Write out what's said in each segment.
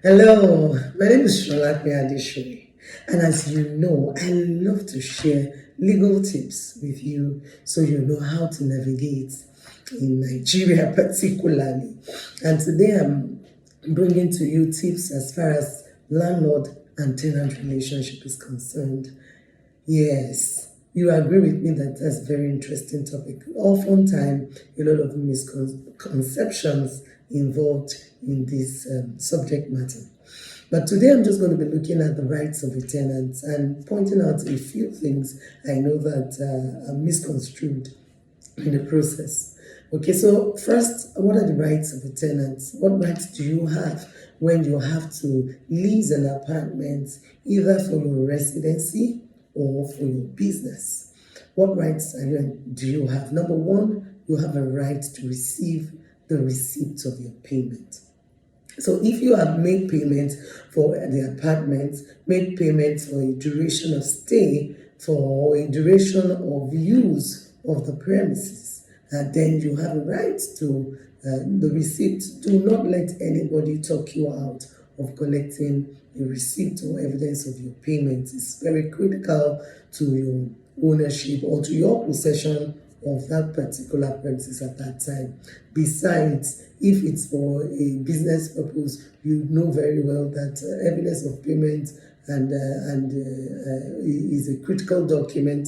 Hello, my name is Sholakwe Adeshuri, and as you know, I love to share legal tips with you so you know how to navigate in Nigeria, particularly. And today I'm bringing to you tips as far as landlord and tenant relationship is concerned. Yes, you agree with me that that's a very interesting topic. Oftentimes, a lot of misconceptions involved in this subject matter. But today I'm just going to be looking at the rights of a tenant and pointing out a few things I know that are misconstrued in the process. Okay, so first, what are the rights of a tenant? What rights do you have when you have to lease an apartment either for your residency or for your business? What rights do you have? Number one, you have a right to receive the receipt of your payment. So if you have made payment for the apartment, made payment for a duration of stay, for a duration of use of the premises, then you have a right to the receipt. Do not let anybody talk you out of collecting a receipt or evidence of your payment. It's very critical to your ownership or to your possession of that particular premises at that time. Besides, if it's for a business purpose, you know very well that evidence of payment is a critical document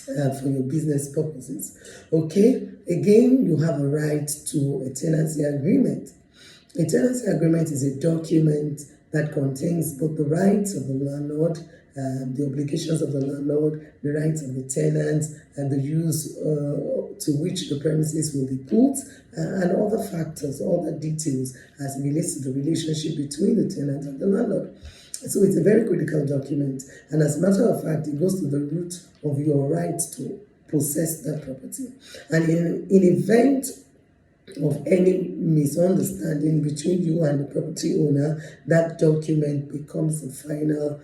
for your business purposes. Okay, again, you have a right to a tenancy agreement. A tenancy agreement is a document that contains both the rights of the landlord, the obligations of the landlord, the rights of the tenant, and the use to which the premises will be put, and other factors, other details as it relates to the relationship between the tenant and the landlord. So it's a very critical document, and as a matter of fact, it goes to the root of your right to possess that property. And in event of any misunderstanding between you and the property owner, that document becomes the final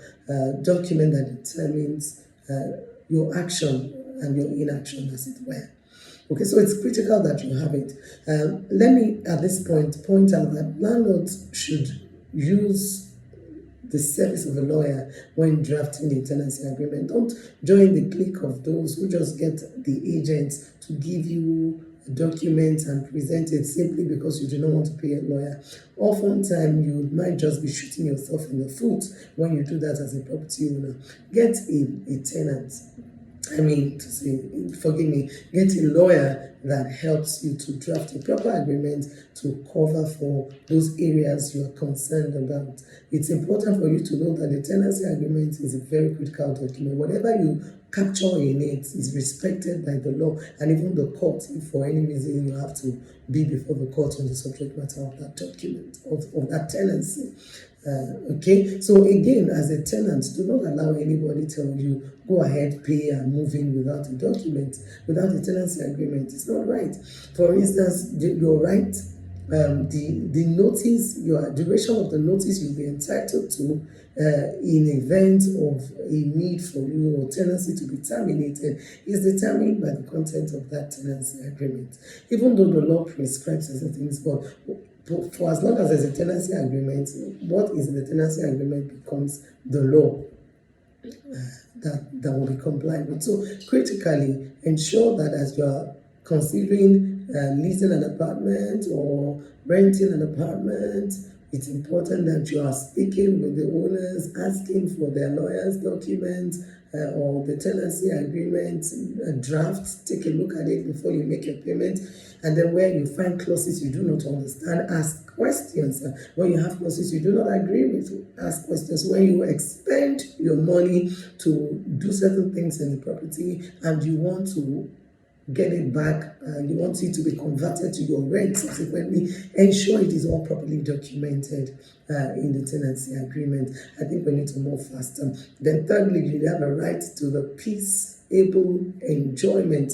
document that determines your action and your inaction, as it were. Okay, so it's critical that you have it. Let me, at this point out that landlords should use the service of a lawyer when drafting the tenancy agreement. Don't join the clique of those who just get the agents to give you documents and present it simply because you do not want to pay a lawyer. Oftentimes, you might just be shooting yourself in the foot when you do that as a property owner. Get a tenant. Forgive me, get a lawyer that helps you to draft a proper agreement to cover for those areas you are concerned about. It's important for you to know that the tenancy agreement is a very critical document. Whatever you capture in it is respected by the law and even the court. If for any reason you have to be before the court on the subject matter of that document, of that tenancy. Okay, so again, as a tenant, do not allow anybody tell you go ahead, pay and move in without a document, without a tenancy agreement. It's not right. For instance, your right, the notice, your duration of the notice you'll be entitled to in event of a need for your tenancy to be terminated is determined by the content of that tenancy agreement. Even though the law prescribes certain things, but for as long as there's a tenancy agreement, what is in the tenancy agreement becomes the law that will be complied with. So critically, ensure that as you're considering leasing an apartment or renting an apartment, it's important that you are speaking with the owners, asking for their lawyer's documents or the tenancy agreement draft. Take a look at it before you make your payment. And then where you find clauses you do not understand, ask questions. When you have clauses you do not agree with, ask questions. When you expend your money to do certain things in the property and you want to get it back, you want it to be converted to your rent subsequently, ensure it is all properly documented in the tenancy agreement. I think we need to move faster. Then thirdly, you have a right to the peaceable enjoyment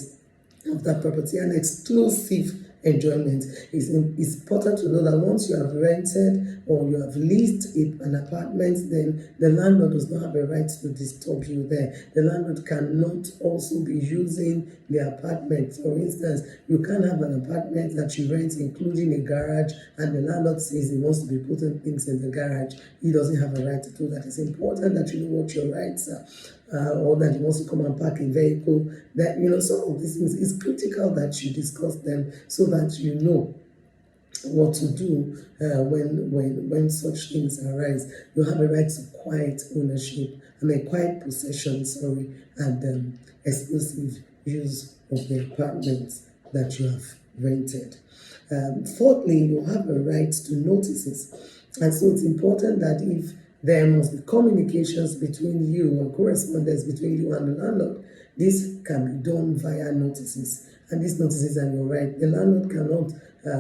of that property, an exclusive enjoyment. It's important to know that once you have rented or you have leased an apartment, then the landlord does not have a right to disturb you there. The landlord cannot also be using the apartment. For instance, you can't have an apartment that you rent including a garage, and the landlord says he wants to be putting things in the garage. He doesn't have a right to do that. It's important that you know what your rights are. Or that he wants to come and park a vehicle, that some of these things, it's critical that you discuss them so that you know what to do when such things arise. You have a right to quiet ownership, quiet possession, and exclusive use of the apartment that you have rented. Fourthly, you have a right to notices. And so it's important that if there must be communications between you and correspondence between you and the landlord, this can be done via notices. And these notices are your right. The landlord cannot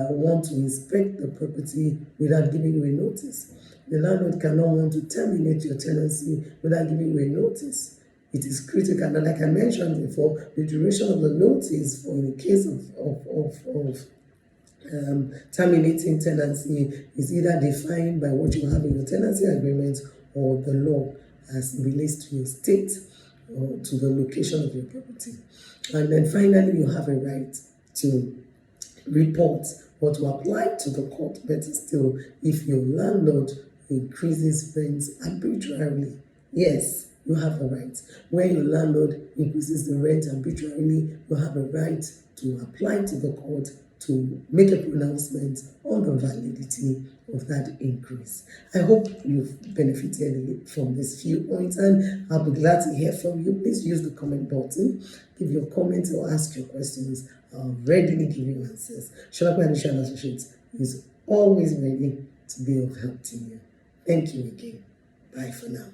want to inspect the property without giving you a notice. The landlord cannot want to terminate your tenancy without giving you a notice. It is critical, and like I mentioned before, the duration of the notice for in the case of terminating tenancy is either defined by what you have in your tenancy agreement or the law as it relates to your state or to the location of your property. And then finally, you have a right to report or to apply to the court, better still, if your landlord increases rents arbitrarily. Yes, you have a right. When your landlord increases the rent arbitrarily, you have a right to apply to the court to make a pronouncement on the validity of that increase. I hope you've benefited from these few points, and I'll be glad to hear from you. Please use the comment button, give your comments or ask your questions. I'll readily give you answers. Sholakwe and Associates is always ready to be of help to you. Thank you again. Bye for now.